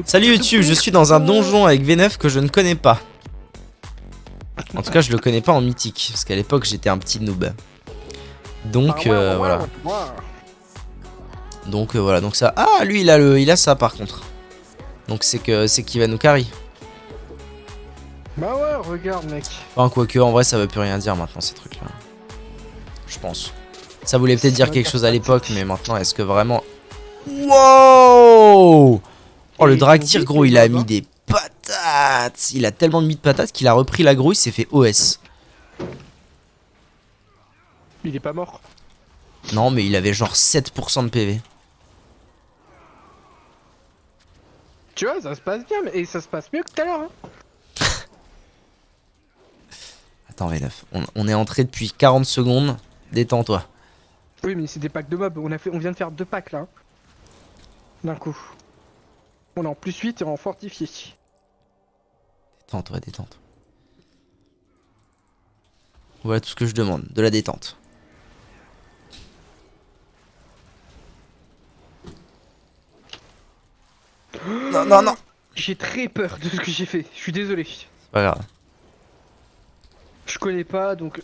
Salut YouTube, je suis dans un donjon avec V9 que je ne connais pas. En tout cas, je le connais pas en mythique, parce qu'à l'époque, j'étais un petit noob. Donc, voilà. Donc, voilà. Donc ça... Ah, lui, il a ça, par contre. Donc, c'est qu'il va nous carry. Bah ouais, regarde, mec. Enfin, quoique, en vrai, ça veut plus rien dire maintenant, ces trucs-là. Je pense. Ça voulait peut-être dire quelque chose à l'époque, mais maintenant, est-ce que vraiment... Wow! Oh, le Draktyr, gros, il a mis des patates. Il a tellement mis de patates qu'il a repris la grouille, il s'est fait OS. Il est pas mort. Non, mais il avait genre 7% de PV. Tu vois, ça se passe bien, et ça se passe mieux que tout à l'heure. Hein. Attends, V9, on est entré depuis 40 secondes. Détends-toi. Oui, mais c'est des packs de mobs. On vient de faire 2 packs là. D'un coup. On est en plus 8 et en fortifié. Détends-toi, détends-toi. Voilà tout ce que je demande, de la détente. Non, non, non. J'ai très peur de ce que j'ai fait. Je suis désolé. C'est pas grave. Je connais pas donc.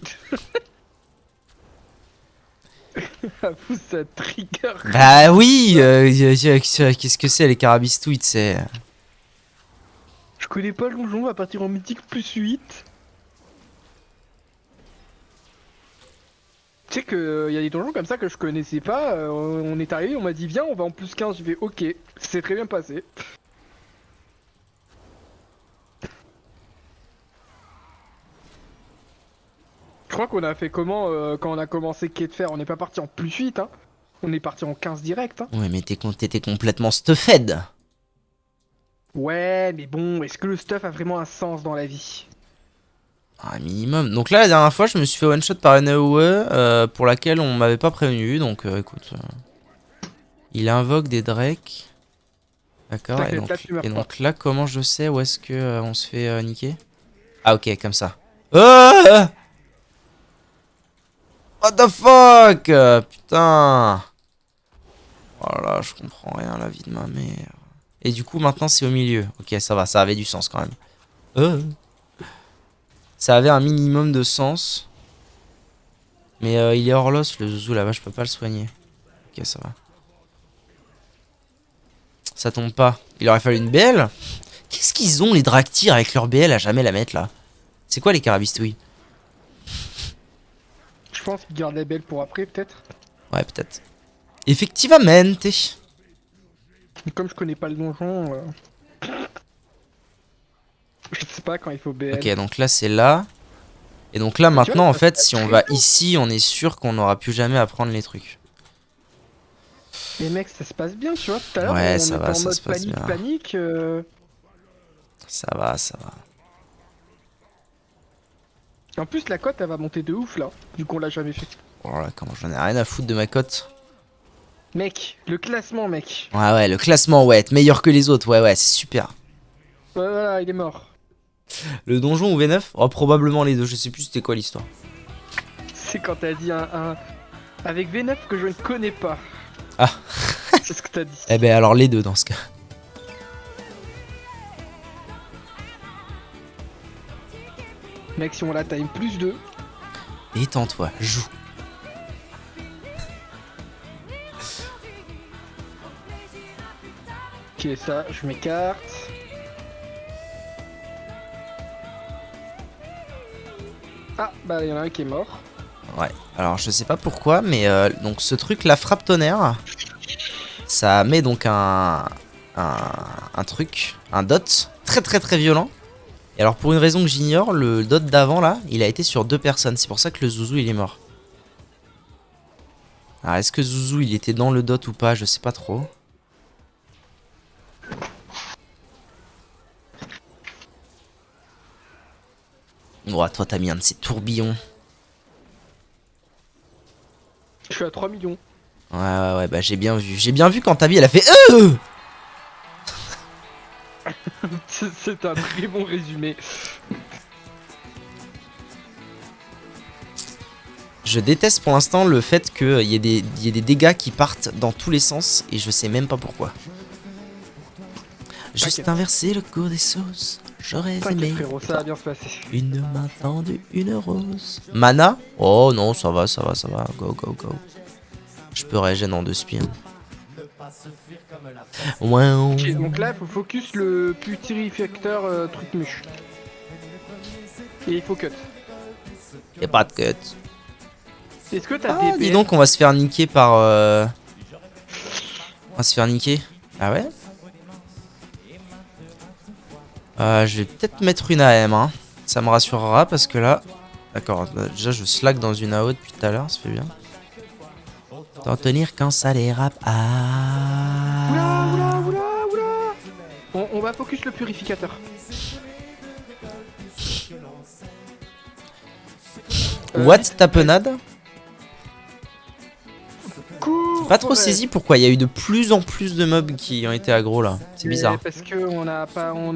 Avoue, ça trigger. Bah oui, qu'est-ce que c'est les carabistouilles, c'est... Je connais pas le donjon, on va partir en mythique plus 8. Tu sais que y a des donjons comme ça que je connaissais pas. On est arrivé, on m'a dit viens, on va en plus 15. Je vais ok, c'est très bien passé. Je crois qu'on a fait comment quand on a commencé Quai de Fer. On n'est pas parti en plus 8, hein. On est parti en 15 direct, hein. Ouais, mais t'étais complètement stuffed. Ouais, mais bon, est-ce que le stuff a vraiment un sens dans la vie? Un minimum. Donc là, la dernière fois, je me suis fait one shot par une AOE pour laquelle on m'avait pas prévenu. Donc écoute. Il invoque des drakes. D'accord. Et donc là, comment je sais où est-ce que on se fait niquer? Ah, ok, comme ça. What the fuck? Putain. Oh là, je comprends rien, la vie de ma mère. Et du coup, maintenant, c'est au milieu. Ok, ça va, ça avait du sens quand même. Ça avait un minimum de sens. Mais il est hors l'os, le zouzou, là-bas, je peux pas le soigner. Ok, ça va. Ça tombe pas. Il aurait fallu une BL. Qu'est-ce qu'ils ont, les Draktyr, avec leur BL à jamais la mettre, là? C'est quoi les carabistouilles? Je pense qu'il garde la belle pour après, peut-être. Ouais, peut-être. Effectivement. Comme je connais pas le donjon, je sais pas quand il faut BL. Ok, donc là, c'est là. Et donc là, maintenant, en fait, si on va ici, on est sûr qu'on n'aura plus jamais à prendre les trucs. Et mec, ça se passe bien, tu vois. Tout à l'heure, Ouais, on ça était va, en ça mode se passe bien. panique. Ça va, ça va. En plus, la cote, elle va monter de ouf là. Du coup, on l'a jamais fait. Oh là, comment j'en ai rien à foutre de ma cote. Mec, le classement, mec. Ouais, ouais, le classement, ouais, être meilleur que les autres. Ouais, ouais, c'est super. Ouais, voilà, il est mort. Le donjon ou V9? Oh, probablement les deux. Je sais plus c'était quoi l'histoire. C'est quand t'as dit un. Avec V9 que je ne connais pas. Ah. C'est ce que t'as dit. Eh ben alors les deux dans ce cas. Mec, si on la time plus 2. Détends-toi, joue. Ok, ça, je m'écarte. Ah, bah, il y en a un qui est mort. Ouais, alors je sais pas pourquoi, mais donc ce truc là, frappe tonnerre, ça met donc un truc, un dot très très très violent. Et alors pour une raison que j'ignore, le dot d'avant là, il a été sur 2 personnes, c'est pour ça que le zouzou il est mort. Alors est-ce que zouzou il était dans le dot ou pas, je sais pas trop. Oh, toi t'as mis un de ces tourbillons. Je suis à 3 millions. Ouais, ouais, ouais, bah j'ai bien vu. J'ai bien vu quand ta vie elle a fait C'est un très bon résumé. Je déteste pour l'instant le fait qu'il y ait des dégâts qui partent dans tous les sens et je sais même pas pourquoi. Juste T'inquiète. inverser le cours des sauces. J'aurais T'inquiète aimé frérot, ça va bien se passer. une main tendue, une rose. Mana? Oh non, ça va, ça va, ça va. Go, go, go. Je peux régénérer en 2 spins. Wow. Ok, donc là, il faut focus le putréfacteur truc muche. Et il faut cut. Y'a pas de cut. Est-ce que t'as Ah, des dis PS? donc, on va se faire niquer par. On va se faire niquer. Ah ouais? Je vais peut-être mettre une AM, hein. Ça me rassurera parce que là. D'accord, déjà je slack dans une AO depuis tout à l'heure, ça fait bien. T'en tenir quand ça dérape. Oula, Ah. oula, oula, oula. On va focus le purificateur. What tapenade? J'ai pas trop Ouais. saisi pourquoi il y a eu de plus en plus de mobs qui ont été aggro là. C'est Mais bizarre. parce que on a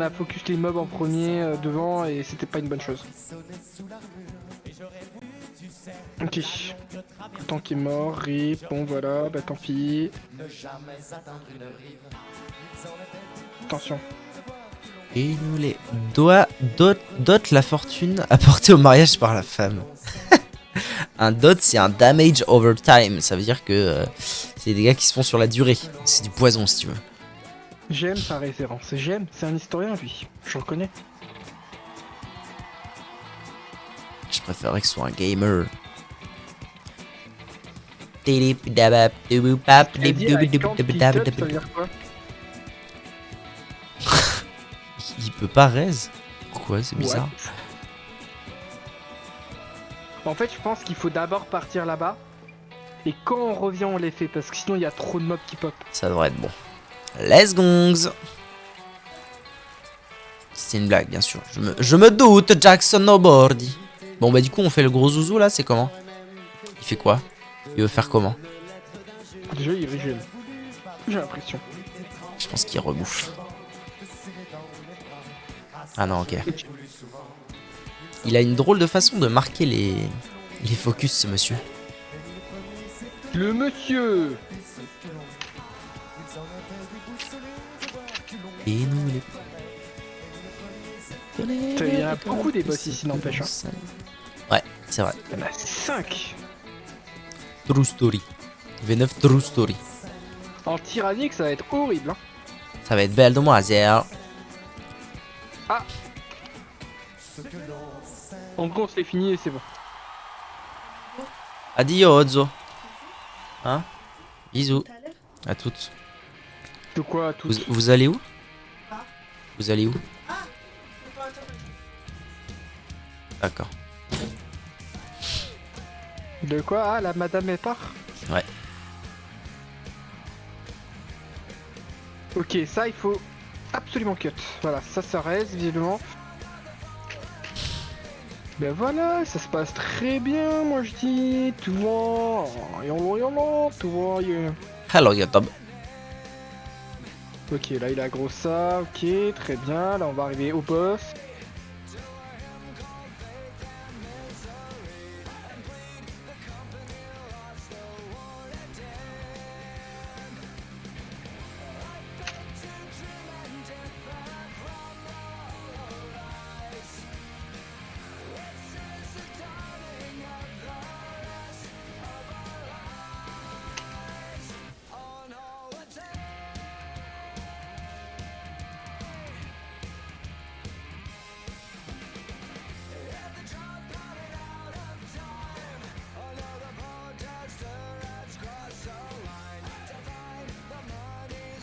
focus les mobs en premier devant et c'était pas une bonne chose. Ok. Le temps qui est mort, rip, bon voilà, bah tant pis. Attention. Et nous les doigts dot la fortune apportée au mariage par la femme. Un dot c'est un damage over time. Ça veut dire que c'est des gars qui se font sur la durée. C'est du poison si tu veux. J'aime sa référence, j'aime, c'est un historien lui, je le connais. Je préférerais que ce soit un gamer. Elle dit avec quand il cut, ça veut dire quoi? Il peut pas raise. Pourquoi? C'est bizarre. En fait, je pense qu'il faut d'abord partir là-bas. Et quand on revient, on les fait. Parce que sinon, il y a trop de mobs qui pop. Ça devrait être bon. Let's gongs. C'est une blague, bien sûr. Je me doute, Jackson Nobordi. Bon, bah, du coup, on fait le gros zouzou là, c'est comment? Il fait quoi? Il veut faire comment? Déjà, il régène. J'ai l'impression. Je pense qu'il rebouffe. Ah non, ok. Il a une drôle de façon de marquer les focus, ce monsieur. Le monsieur. Et nous Il y en a beaucoup des boss ici, n'empêche. Hein. Ouais, c'est vrai. Il y en a 5. True story. V9 True story. En tyrannique, ça va être horrible. Hein. Ça va être belle demoiselle. Ah. En gros, on se l'est fini et c'est bon. Adiozo. Hein? Bisous. À toutes. De quoi tout? Vous allez où? Vous allez où? D'accord. De quoi? Ah, la madame est part? Ouais. Ok, ça, il faut absolument cut. Voilà, ça reste, visiblement. Ben voilà, ça se passe très bien, moi je dis. Tout va. Yolo, tout va. Hello YouTube. Ok, là il a gros ça, ok, très bien. Là on va arriver au boss.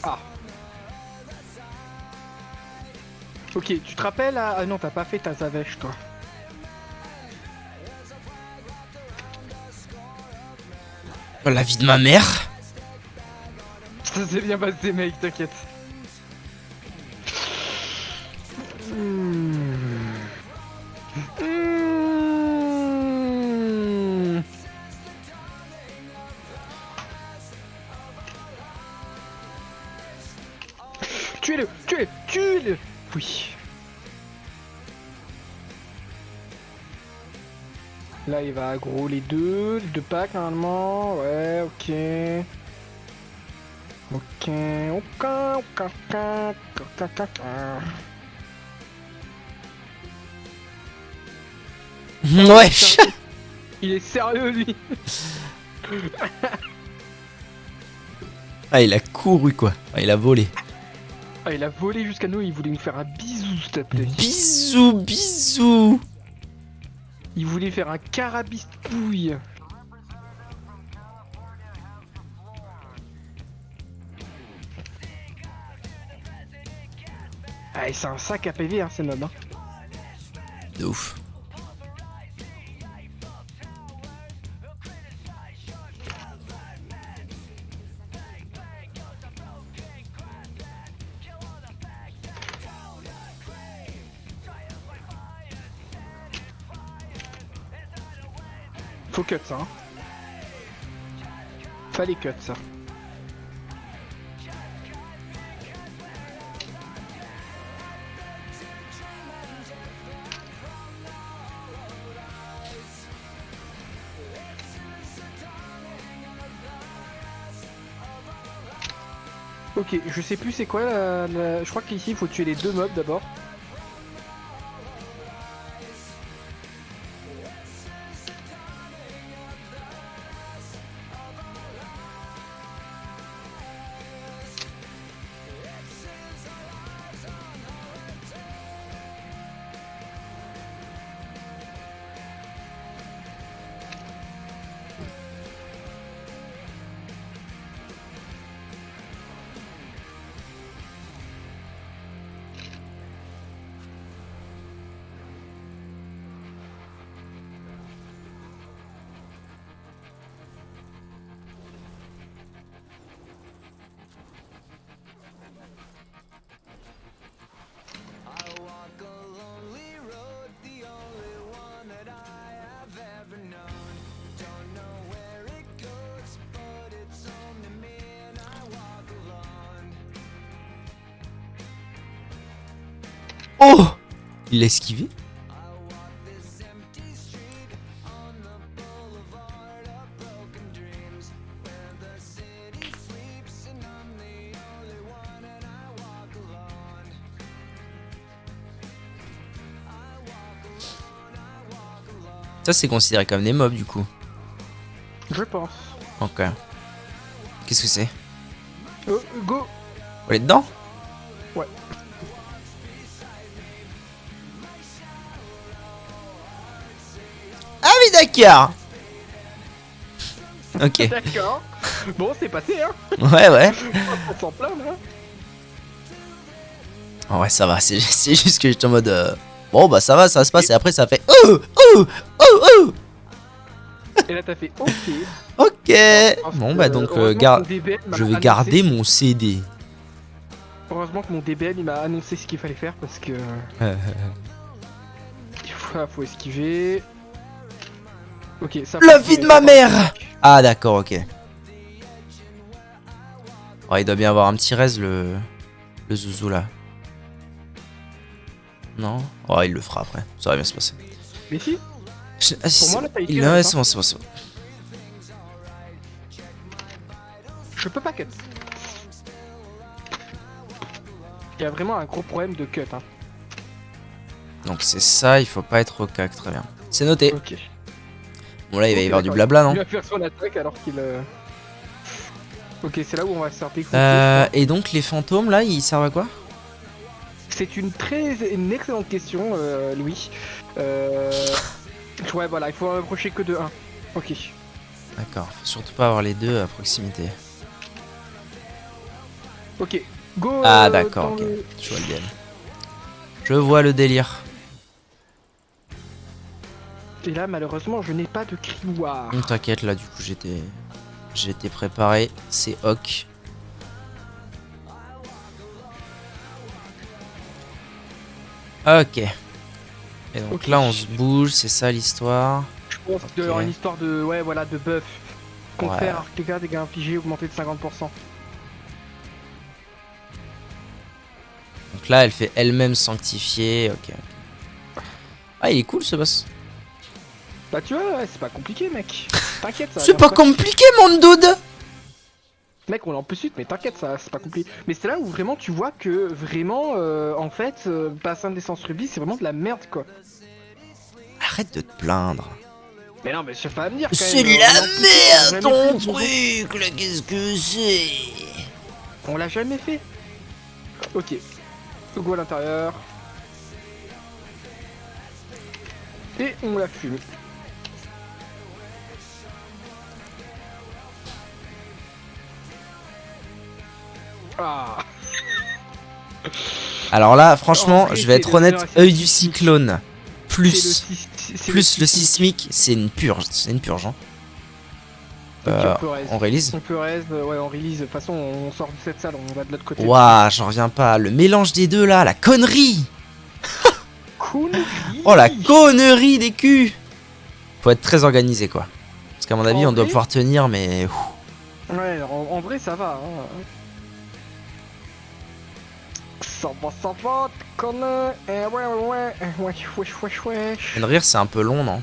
Ah. Ok, tu te rappelles à... Ah non, t'as pas fait ta Zavèche, toi. Oh, la vie de ma mère. Ça s'est bien passé, mec, t'inquiète. Tuez-le, tuez-le, tuez-le. Oui. Là, il va aggro les deux packs normalement. Ouais, ok. Ok, ok, ok, ok, ok, ok. Wesh. Il est sérieux lui. Ah, il a couru quoi. Ah, il a volé. Ah, il a volé jusqu'à nous, il voulait nous faire un bisou s'il te plaît. Bisous, bisous. Il voulait faire un carabistouille. Ah, et c'est un sac à PV, hein, c'est noble. Hein. De ouf. Faut cut ça. Hein. Fallait cut ça. Ok, je sais plus c'est quoi je crois qu'ici il faut tuer les deux mobs d'abord. Oh, il l'a esquivé. Ça c'est considéré comme des mobs du coup. Je pense. Ok. Qu'est-ce que c'est? Go. On est dedans? Ouais. Ah oui d'accord. Ok. D'accord. Bon, c'est passé, hein. Ouais ouais. On s'en plaint, là. En vrai ça va, c'est juste que j'étais en mode... Bon bah ça va, ça se passe et après ça fait... Oh oh oh oh. Et là, t'as fait OK. Ok. Bon bah donc je vais garder mon CD. Heureusement que mon DBM il m'a annoncé ce qu'il fallait faire parce que faut esquiver. Ok, ça. La vie de ma mère. Ah d'accord, ok. Oh, il doit bien avoir un petit reste le zouzou là. Non? Oh il le fera après, ça va bien se passer. Mais si. Ah, si, Pour moi, là, t'as été il là, ouais, hein. c'est bon, c'est bon, c'est bon. Je peux pas cut. Il y a vraiment un gros problème de cut. Hein. Donc c'est ça, il faut pas être au cac, très bien. C'est noté. Ok. Bon là il va y Ok, avoir du d'accord. blabla non? Il va faire son attaque alors qu'il. Ok, c'est là où on va se faire défoncer. Et donc les fantômes là, ils servent à quoi? C'est une excellente question, Louis. Ouais, voilà, il faut en approcher que de 1. Ok. D'accord, faut surtout pas avoir les deux à proximité. Ok, go. Ah d'accord, ok. le- Je vois le délire. Je vois le délire. Et là, malheureusement, je n'ai pas de crioir. T'inquiète, là du coup j'étais préparé. C'est ok. Ok. Et donc Ok. là on se bouge, c'est ça l'histoire. Je pense qu'il doit y avoir une histoire de, ouais, voilà, de buff. Contraire, dégâts infligés augmentés de 50%. Donc là elle fait elle-même sanctifier. Ok. Ah il est cool ce boss. Bah tu vois, ouais, c'est pas compliqué, mec. T'inquiète, ça va C'est bien pas se passer. compliqué mon dude. Mec, on est en plus suite, mais t'inquiète, ça c'est pas compliqué. Mais c'est là où vraiment tu vois que vraiment, en fait, bassin d'essence rubis, c'est vraiment de la merde quoi. Arrête de te plaindre. Mais non, mais je pas à me dire quand C'est même. de la On est en plus suite, on l'a merde jamais ton fait, ce truc là, qu'est-ce que c'est? on l'a jamais fait. Ok. Go à l'intérieur. Et on la fume. Ah. Alors là, franchement, En vrai, je vais être c'est le- honnête, non, c'est œil le du sismique. cyclone, plus, C'est plus le sismique, c'est une purge, hein. Ok, on peut raise. On release. On peut raise, ouais, on release. De toute façon, on sort de cette salle, on va de l'autre côté. Ouah, j'en reviens pas, le mélange des deux là, la connerie. Cool. Oh la connerie des culs. Faut être très organisé quoi. Parce qu'à mon avis, En on doit vrai pouvoir tenir, mais... Ouais, en vrai, ça va. Hein. Ça va, connard. Ouais. Fenrir, c'est un peu long, non?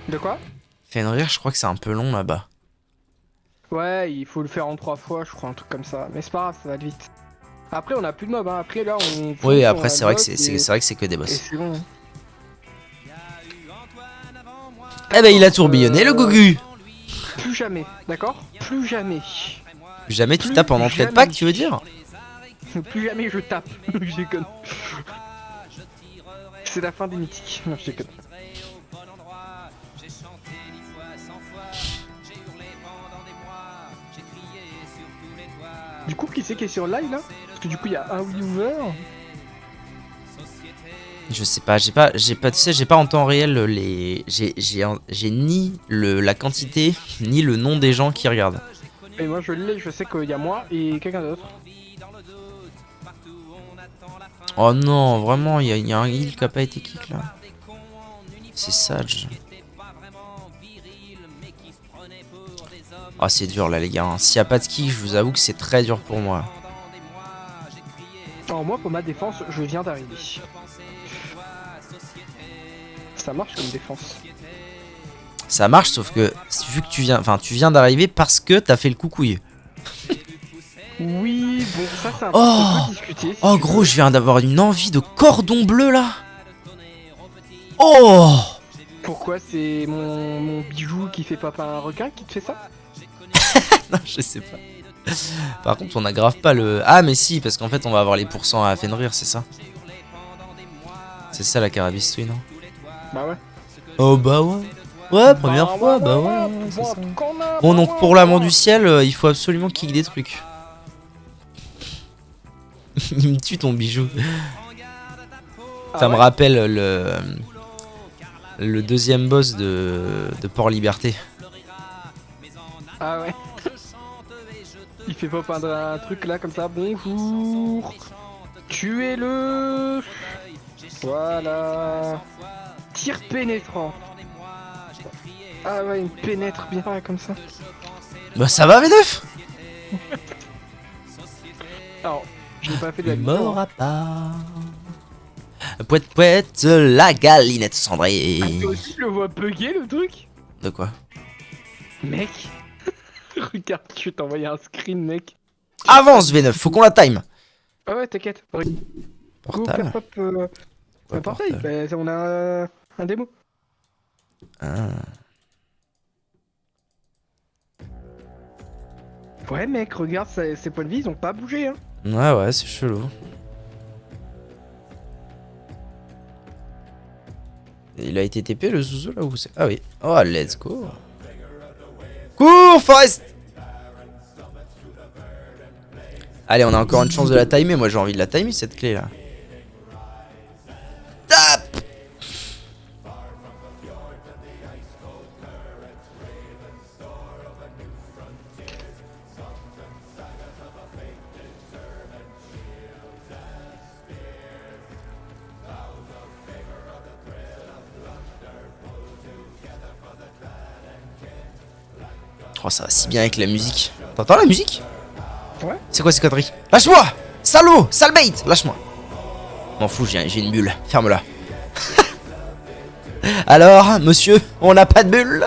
De quoi? Fenrir, je crois que c'est un peu long là-bas. Ouais, il faut le faire en 3 fois, je crois, un truc comme ça. Mais c'est pas grave, ça va vite. Après, on a plus de mobs, hein. Après, là, on. Oui, on après, a c'est le vrai que boss c'est vrai que c'est que des Et boss. c'est bon. Eh ben, il a tourbillonné, le Gogu. Plus jamais, d'accord? Plus jamais. Jamais tu Plus tapes en entrée de jamais. pack, tu veux dire? Plus jamais je tape. Je déconne. C'est la fin des mythiques. Non, je déconne. Du coup, qui c'est qui est sur live là? Parce que du coup, il y a un viewer. Je sais pas, j'ai pas, tu sais, j'ai pas en temps réel les, j'ai ni la quantité, ni le nom des gens qui regardent. Et moi, je l'ai, je sais qu'il y a moi et quelqu'un d'autre. Oh non, vraiment, il y a un heal qui a pas été kick là. C'est sage. Oh, c'est dur là, les gars. Hein. S'il y a pas de kick, je vous avoue que c'est très dur pour moi. Alors, moi, pour ma défense, je viens d'arriver. Ça marche comme défense. Ça marche, sauf que vu que tu viens d'arriver parce que t'as fait le coucouille. Oui, bon, ça, c'est un Oh, truc qu'on peut discuter. Si oh tu gros, veux. je viens d'avoir une envie de cordon bleu là. Oh. Pourquoi c'est mon bijou qui fait papa un requin qui te fait ça? Non, je sais pas. Par contre, on aggrave pas le... Ah, mais si, parce qu'en fait, on va avoir les pourcents à Fenrir, c'est ça? C'est ça la carabistouille, non? Bah ouais. Oh bah ouais. Ouais, première fois, bah ouais, c'est ça. Bon, donc pour l'amour du ciel, il faut absolument kick des trucs. Il me tue ton bijou. Ça me rappelle le deuxième boss de Port-Liberté. Ah ouais. Il fait pas un truc là comme ça. Bonjour. Tuez-le. Voilà. Tir pénétrant. Ah ouais, il me pénètre bien comme ça. Bah ça va, V9. Alors, je n'ai pas fait de la Il vidéo, m'aura hein. pas. Pouette pouette, la galinette cendrée. Ah, toi aussi, je le vois bugger le truc. De quoi? Mec. Regarde, je vais t'envoyer un screen, mec. Avance V9, faut qu'on la time. Ah ouais, t'inquiète. Go, Portal. Pop, Ouais, un portail. portal. Bah, on a un démo. Ah. Ouais, mec, regarde, ses points de vie, ils ont pas bougé, hein. Ouais, c'est chelou. Il a été TP le zouzou là où c'est? Ah oui. Oh, let's go. Cours, Forest. Allez, on a encore une chance de la timer. Moi, j'ai envie de la timer cette clé là. Tape. Oh, ça va si bien avec la musique. T'entends la musique? Ouais. C'est quoi ces conneries? Lâche-moi! Salaud! Sale bait! Lâche-moi! M'en fous, j'ai une bulle. Ferme-la. Alors, monsieur, on n'a pas de bulle?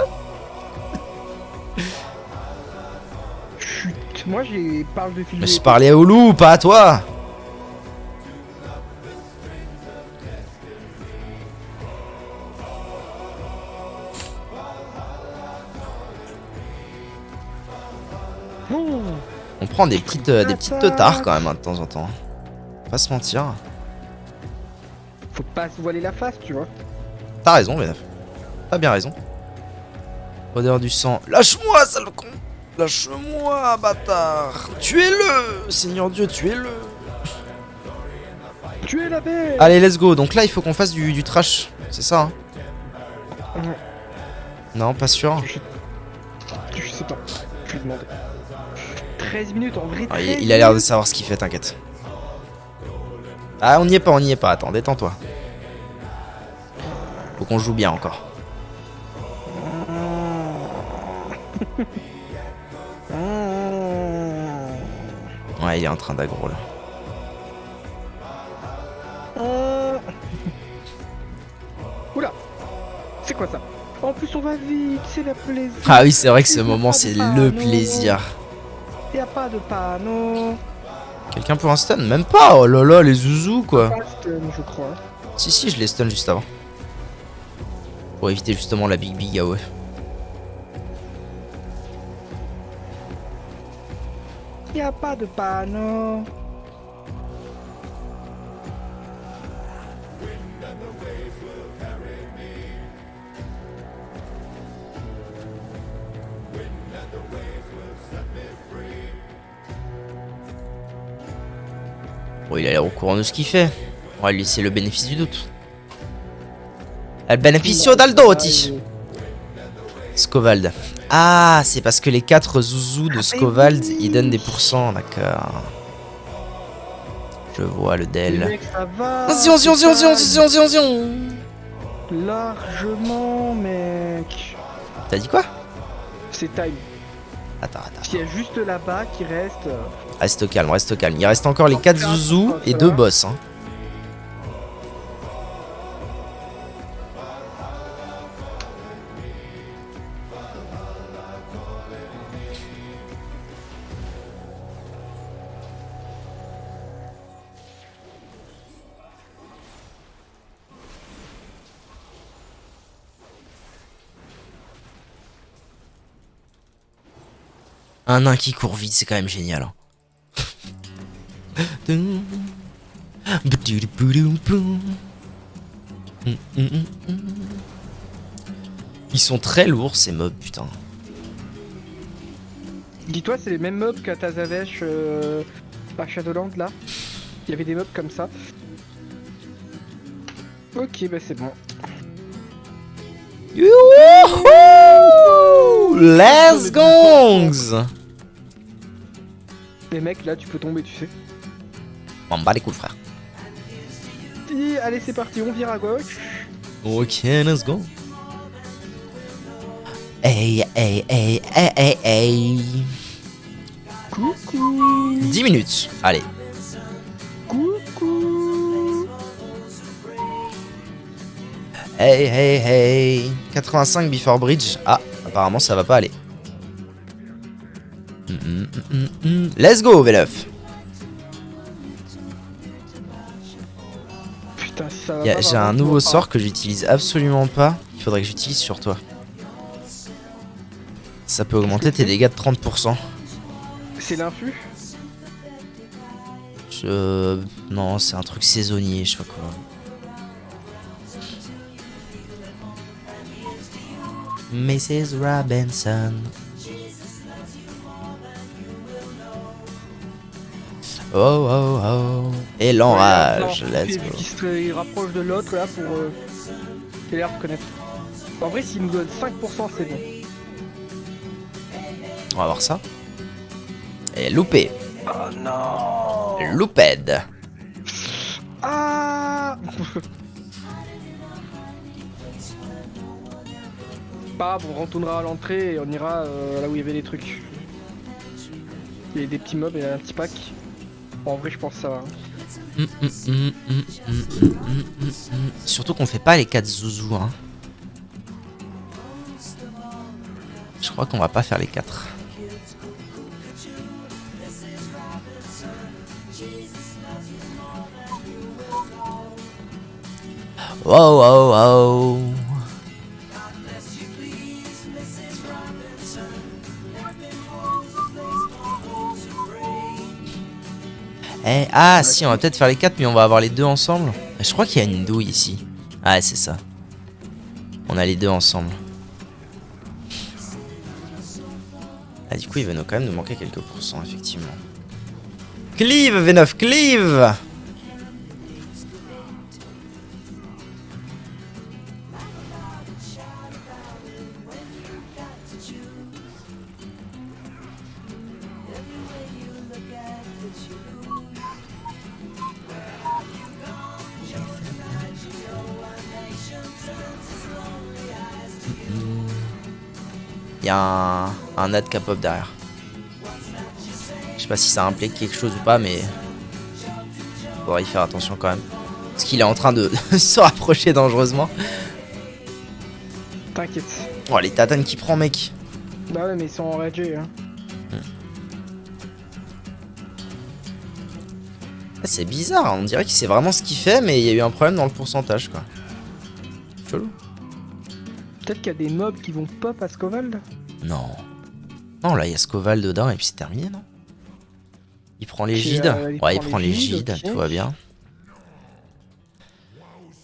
Je suis Moi, j'ai parle de film. Mais je parlais au loup, pas à toi. Oh, On prend des petites teutards quand même hein, de temps en temps. Faut pas se mentir. faut pas se voiler la face, tu vois. T'as raison, V9. T'as bien raison. Odeur du sang. Lâche-moi, sale con. Lâche-moi, bâtard. Tuez-le, Seigneur Dieu, tuez-le. Tu es la bête. Allez, let's go. Donc là, il faut qu'on fasse du trash. C'est ça, hein? Ouais. Non, pas sûr. Je sais pas. Je vais demander. 13 minutes en vrai. Ah, 13 il a l'air de minutes. savoir ce qu'il fait, t'inquiète. Ah, on n'y est pas, on n'y est pas. Attends, détends-toi. Faut qu'on joue bien encore. Ouais, il est en train d'aggro là. Oula. C'est quoi ça? En plus on va vite, c'est la plaisir. Ah oui, c'est vrai que ce moment, c'est pas le de panneau. plaisir. Y a pas de panneau. Quelqu'un pour un stun? Même pas. Oh là là, les zouzous quoi. Pas de stun, je crois. Si, je les stun juste avant. Pour éviter justement la big AOE. Y a pas de panneau. Bon, il a l'air au courant de ce qu'il fait. On va lui laisser le bénéfice du doute. El beneficio dal doti. Scovald. Ah, c'est parce que les 4 zouzous de Scovald, ils donnent des pourcents, d'accord. Je vois le Les del. mecs, ça va. Zion. Largement, mec. T'as dit quoi? C'est time. Attends. Il y a juste là-bas qui reste. Reste calme. Il reste encore les 4 zouzous et 2 boss. Hein. Un nain qui court vite, c'est quand même génial. Hein. Ils sont très lourds ces mobs, putain. Dis-toi, c'est les mêmes mobs qu'à Tazavesh à Shadowland là. Il y avait des mobs comme ça. Ok, bah c'est bon. Youhou! Let's gongs! Les mecs là, tu peux tomber, tu sais. On bat les coups, frère. Allez, c'est parti, on vire à gauche. Ok, let's go. Hey. Coucou. 10 minutes. Allez. Coucou. Hey. 85 before bridge. Ah, apparemment ça va pas aller. Let's go, V9. Putain, si ça va pas, J'ai par un contre, nouveau on va sort que j'utilise absolument pas. Il faudrait que j'utilise sur toi. Ça peut augmenter tes dégâts de 30%. C'est l'influx. Non, c'est un truc saisonnier, je sais pas quoi. Mrs. Robinson. Oh. Et l'enrage, let's go. Il rapproche de l'autre là pour qu'il ait l'air de connaître. En vrai, s'il nous donne 5%, c'est bon. On va voir ça. Et loupé. Oh non. Louped. Ah. Pas grave, on retournera à l'entrée et on ira là où il y avait les trucs. Il y a des petits mobs et un petit pack. Bon, en vrai, je pense que ça va. Surtout qu'on fait pas les 4 zouzous, hein. Je crois qu'on va pas faire les 4. Wow, wow, wow. Eh, ah si, on va peut-être faire les 4 mais on va avoir les deux ensemble. Je crois qu'il y a une douille ici. Ah c'est ça. On a les deux ensemble. Ah du coup il va nous quand même nous manquer quelques pourcents effectivement. Cleave V9, cleave. Il y a un ad K-pop derrière. Je sais pas si ça implique quelque chose ou pas, mais faudra y faire attention quand même. Parce qu'il est en train de se rapprocher dangereusement. T'inquiète. Oh, les tatanes qui prend, mec. Bah ouais, mais ils sont enragés, hein. Ah, c'est bizarre, on dirait qu'il sait vraiment ce qu'il fait, mais il y a eu un problème dans le pourcentage, quoi. Chelou. Peut-être qu'il y a des mobs qui vont pop à Scovald. Non. Non, là, il y a Scoval dedans, et puis c'est terminé, non? Il prend les gides. Ouais, il prend les gides, ok. tout va bien.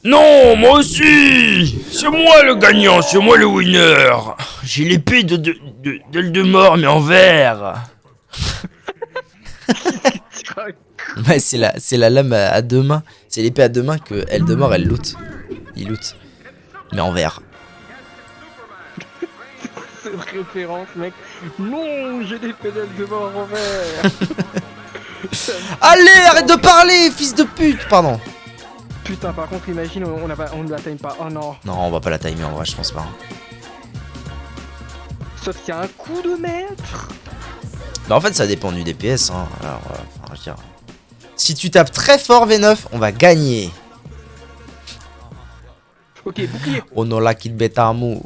Non, moi aussi. C'est moi le gagnant, c'est moi le winner. J'ai l'épée d'Eldemort, mais en vert. Ouais, c'est la lame à deux mains. C'est l'épée à deux mains que Eldemort, elle loot. Il loot. Mais en vert. Cette référence, mec. Non, j'ai des pédales de mort en vert. Allez, arrête de parler, fils de pute. Pardon. Putain, par contre, imagine, on ne la time pas. Oh non. Non, on va pas la timer en vrai, je pense pas. Sauf qu'il y a un coup de maître. Bah en fait, ça dépend du DPS. Hein. Alors, enfin, je veux dire, si tu tapes très fort V9, on va gagner. Ok, bouclier. On no la kit beta mou.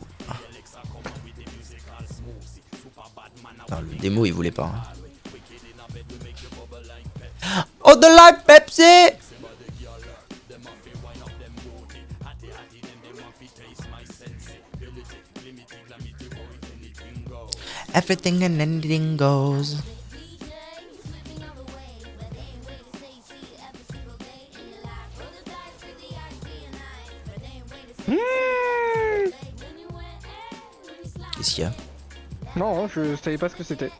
Non, le démo, il voulait pas. Hein. Oh, de la Pepsi! Everything and anything goes. Qu'est-ce qu'il y a? Non, je savais pas ce que c'était.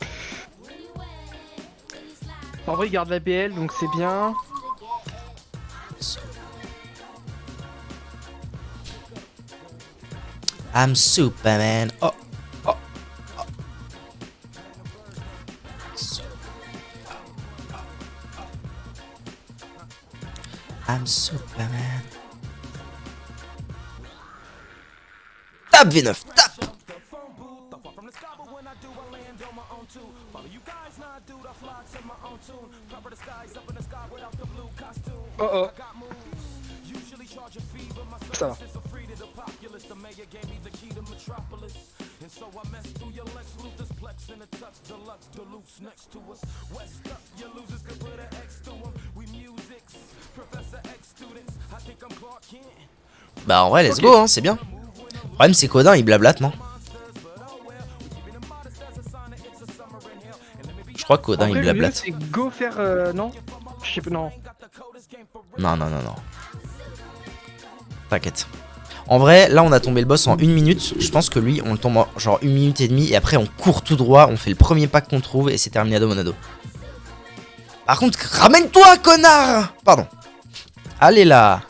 En vrai, il garde la BL, donc c'est bien. I'm Superman. Oh, oh, oh. I'm Superman. Tape V9, tape. Oh oh. Ça va. Bah en vrai, let's go, hein, c'est bien. Le problème c'est qu'Odin il blablate, non? Je crois qu'Odin il blablate. C'est go faire non. Je sais pas, non. Non, non, non, non. T'inquiète. En vrai, là on a tombé le boss en 1 minute. Je pense que lui on le tombe en genre 1 minute et demie. Et après on court tout droit, on fait le premier pack qu'on trouve et c'est terminado monado. Par contre, ramène-toi connard. Pardon. Allez là.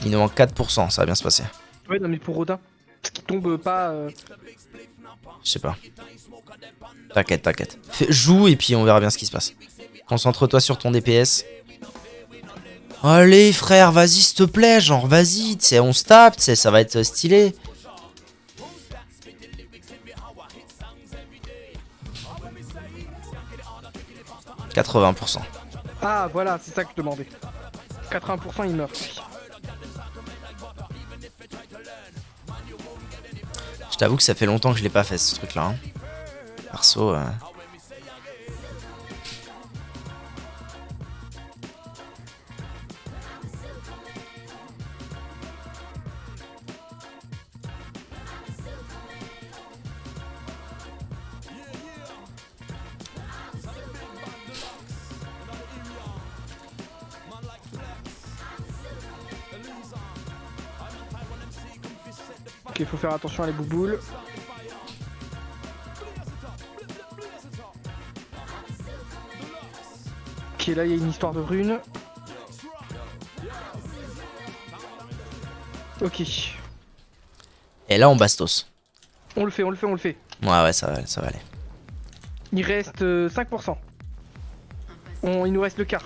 Il nous manque 4%, ça va bien se passer. Ouais, non mais pour Rodin. Parce qu'il tombe pas... Je sais pas. T'inquiète, t'inquiète. Joue et puis on verra bien ce qui se passe. Concentre-toi sur ton DPS. Allez frère, vas-y s'il te plaît, genre vas-y, tu sais, on se tape, tu sais, ça va être stylé. « 80%. Ah voilà, c'est ça que je demandais. 80% il meurt. Je t'avoue que ça fait longtemps que je l'ai pas fait ce truc là. Hein. Perso. Ok, faut faire attention à les bouboules. Ok, là il y a une histoire de runes. Ok. Et là, on bastos. On le fait, on le fait, on le fait. Ouais, ça va aller. Il reste 5%. Il nous reste le quart.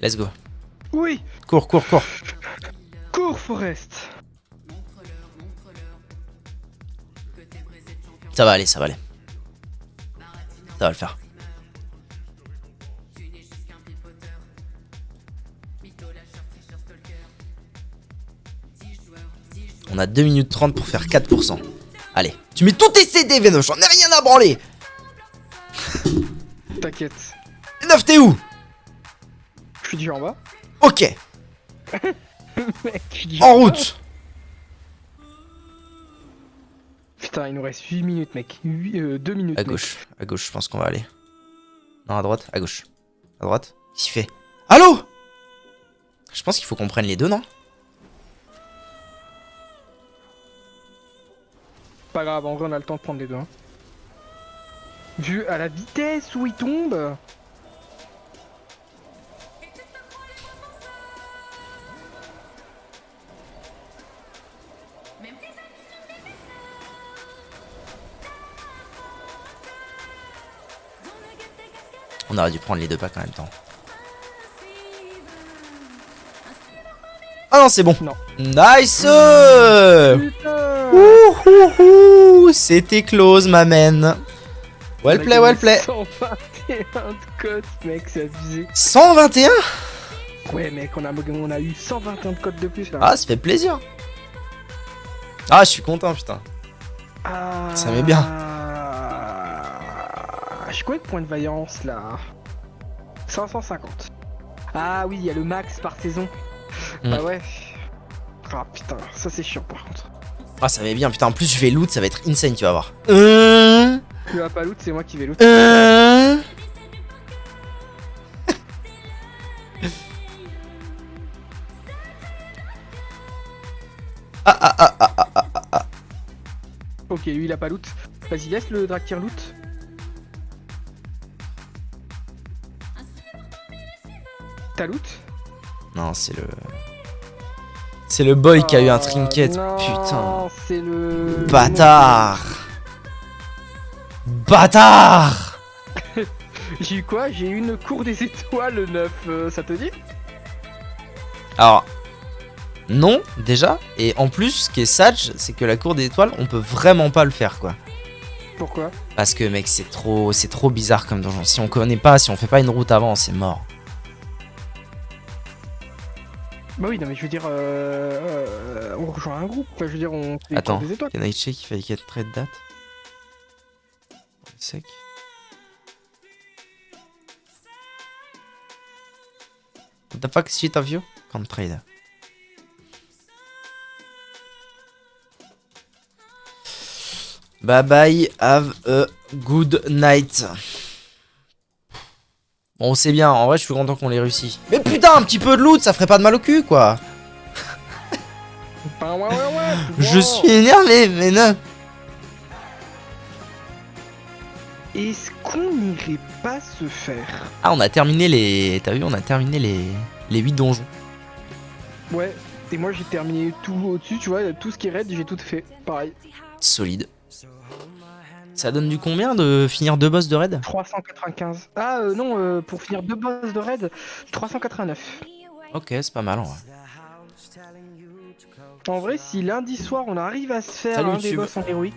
Let's go. Oui. Cours. Cours, Forest. Ça va aller. Ça va le faire. On a 2 minutes 30 pour faire 4%. Allez, tu mets tous tes CD, Venoch, j'en ai rien à branler. T'inquiète. 9, t'es où? Je suis déjà en bas. Ok, Mec, je suis déjà en bas. route. Putain, il nous reste 8 minutes, mec. 2 minutes. À mec. gauche, je pense qu'on va aller. Non, à droite, à gauche. À droite, qu'est-ce qu'il fait? Allô? Je pense qu'il faut qu'on prenne les deux, non? Pas grave, en vrai, on a le temps de prendre les deux. Hein. Vu à la vitesse où il tombe. On aurait dû prendre les deux packs en même temps. Ah non, c'est bon. Non. Nice. Putain. C'était close, ma man. Well play, well play. 121 de cote, mec, c'est abusé. 121. Ouais, mec, on a eu 121 de cote de plus là. Ah, ça fait plaisir. Ah, je suis content, putain. Ça met bien. Je suis quoi de points de vaillance là? 550. Ah oui, il y a le max par saison. Bah ouais. Ah putain, ça c'est chiant par contre. Ah, ça met bien, putain. En plus, je vais loot, ça va être insane, tu vas voir. Tu vas pas loot, c'est moi qui vais loot. Ok, lui il a pas loot. Vas-y, laisse le Draktyr loot. T'as loot? Non, c'est le... C'est le boy qui a eu un trinket, non, putain. C'est le... Bâtard. Bâtard. J'ai eu quoi? J'ai eu une cour des étoiles le 9, ça te dit? Alors... Non, déjà. Et en plus, ce qui est sage, c'est que la cour des étoiles, on peut vraiment pas le faire, quoi. Pourquoi? Parce que, mec, c'est trop bizarre comme donjon. Si on connaît pas, si on fait pas une route avant, c'est mort. Bah oui, non mais je veux dire, on rejoint un groupe, enfin, je veux dire, on fait Attends, des étoiles. can I check if I get trade date? Sec. What the fuck shit of you? Can't trade. Bye bye, have a good night. Bon, c'est bien, en vrai, je suis content qu'on l'ait réussi. Mais putain, un petit peu de loot, ça ferait pas de mal au cul, quoi. Bah ouais, Je suis énervé, mais non. Est-ce qu'on n'irait pas se faire? Ah, on a terminé les... T'as vu, on a terminé les 8 donjons. Ouais, et moi j'ai terminé tout au-dessus, tu vois, tout ce qui est raid, j'ai tout fait, pareil. Solide. Ça donne du combien de finir 2 boss de raid? 395. Ah non, pour finir 2 boss de raid, 389. Ok, c'est pas mal en vrai. En vrai, si lundi soir on arrive à se faire Salut, un des YouTube. boss en héroïque,